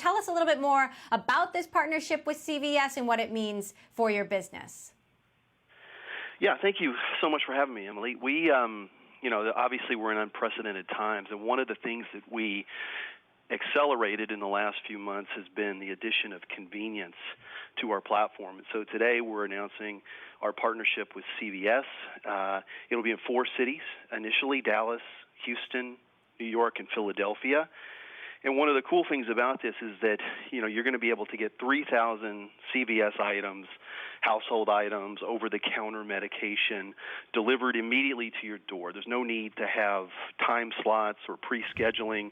Tell us a little bit more about this partnership with CVS and what it means for your business. Yeah, thank you so much for having me, Emily. We, obviously we're in unprecedented times, and one of the things that we accelerated in the last few months has been the addition of convenience to our platform. And so today we're announcing our partnership with CVS. It'll be in 4 cities, initially Dallas, Houston, New York, and Philadelphia. And one of the cool things about this is that, you're going to be able to get 3,000 CVS items, household items, over-the-counter medication delivered immediately to your door. There's no need to have time slots or pre-scheduling.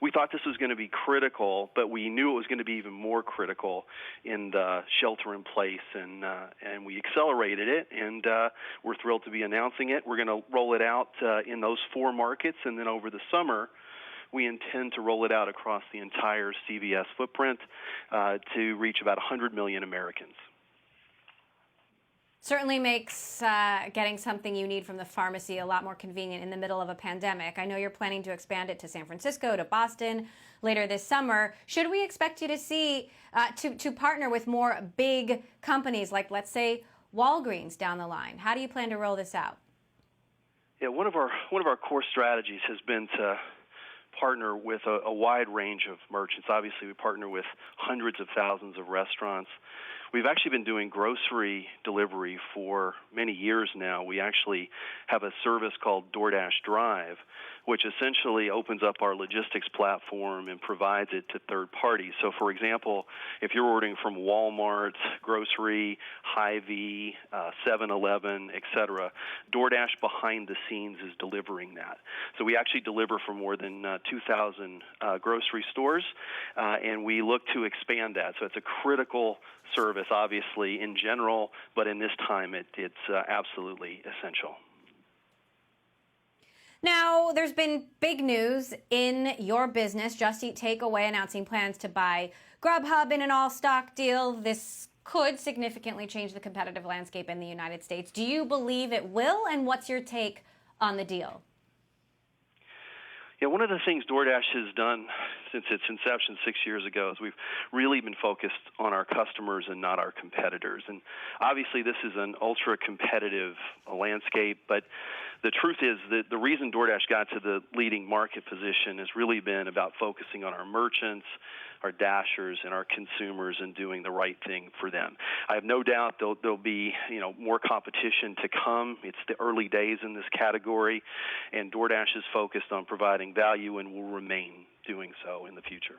We thought this was going to be critical, but we knew it was going to be even more critical in the shelter-in-place, and we accelerated it, and we're thrilled to be announcing it. We're going to roll it out in those 4 markets, and then over the summer, we intend to roll it out across the entire CVS footprint to reach about 100 million Americans. Certainly makes getting something you need from the pharmacy a lot more convenient in the middle of a pandemic. I know you're planning to expand it to San Francisco, to Boston later this summer. Should we expect you to see to partner with more big companies like, let's say, Walgreens down the line? How do you plan to roll this out? Yeah, one of our core strategies has been to partner with a wide range of merchants. Obviously, we partner with hundreds of thousands of restaurants. We've actually been doing grocery delivery for many years now. We actually have a service called DoorDash Drive, which essentially opens up our logistics platform and provides it to third parties. So, for example, if you're ordering from Walmart, grocery, Hy-Vee, 7-Eleven, etc., DoorDash behind the scenes is delivering that. So we actually deliver for more than 2,000 grocery stores, and we look to expand that. So it's a critical service, obviously, in general, but in this time, it's absolutely essential. Now, there's been big news in your business, Just Eat Takeaway announcing plans to buy Grubhub in an all-stock deal. This could significantly change the competitive landscape in the United States. Do you believe it will, and what's your take on the deal? Yeah, one of the things DoorDash has done since its inception 6 years ago is we've really been focused on our customers and not our competitors. And obviously this is an ultra-competitive landscape, but the truth is that the reason DoorDash got to the leading market position has really been about focusing on our merchants, our Dashers, and our consumers and doing the right thing for them. I have no doubt there'll be more competition to come. It's the early days in this category, and DoorDash is focused on providing value and will remain doing so in the future.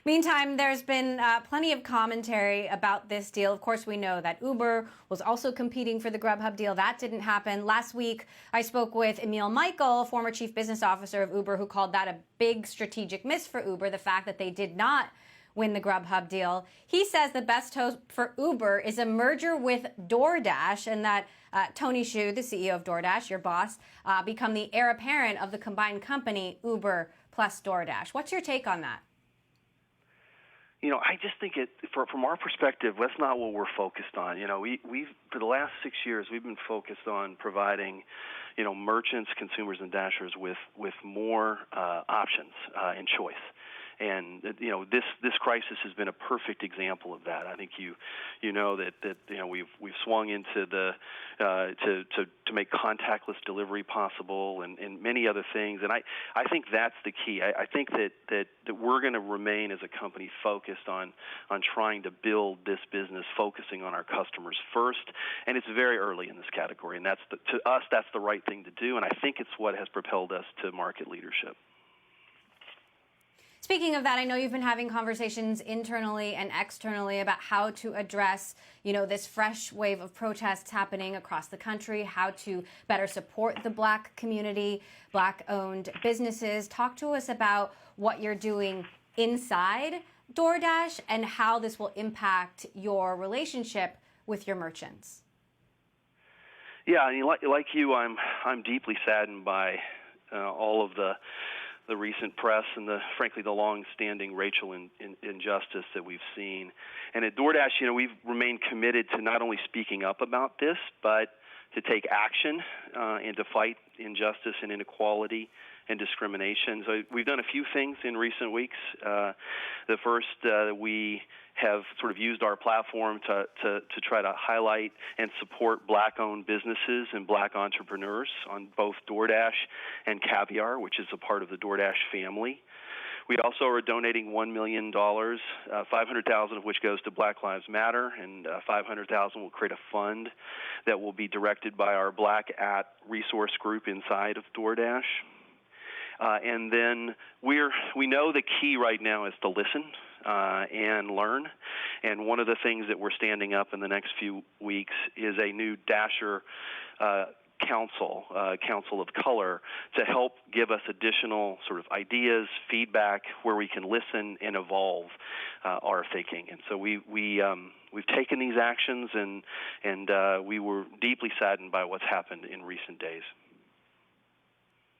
Meantime, there's been plenty of commentary about this deal. Of course, we know that Uber was also competing for the Grubhub deal. That didn't happen. Last week, I spoke with Emil Michael, former chief business officer of Uber, who called that a big strategic miss for Uber, the fact that they did not win the Grubhub deal. He says the best hope for Uber is a merger with DoorDash, and that Tony Xu, the CEO of DoorDash, your boss, become the heir apparent of the combined company, Uber plus DoorDash. What's your take on that? I just think from our perspective, that's not what we're focused on. We've for the last 6 years, we've been focused on providing, merchants, consumers, and Dashers with more options and choice. And this crisis has been a perfect example of that. I think you know that we've swung into the to make contactless delivery possible and many other things. And I think that's the key. I think that we're going to remain as a company focused on trying to build this business, focusing on our customers first. And it's very early in this category, and to us that's the right thing to do. And I think it's what has propelled us to market leadership. Speaking of that, I know you've been having conversations internally and externally about how to address, this fresh wave of protests happening across the country, how to better support the Black community, Black-owned businesses. Talk to us about what you're doing inside DoorDash and how this will impact your relationship with your merchants. Yeah, I mean, like you, I'm deeply saddened by all of the recent press and frankly the long-standing racial injustice that we've seen. And at DoorDash, we've remained committed to not only speaking up about this, but to take action and to fight injustice and inequality and discrimination. So we've done a few things in recent weeks. The first, we have sort of used our platform to try to highlight and support black-owned businesses and black entrepreneurs on both DoorDash and Caviar, which is a part of the DoorDash family. We also are donating $1 million, $500,000 of which goes to Black Lives Matter, and $500,000 will create a fund that will be directed by our Black at resource group inside of DoorDash. And then we know the key right now is to listen and learn. And one of the things that we're standing up in the next few weeks is a new Dasher council of color, to help give us additional sort of ideas, feedback, where we can listen and evolve our thinking. And so we've taken these actions, and we were deeply saddened by what's happened in recent days.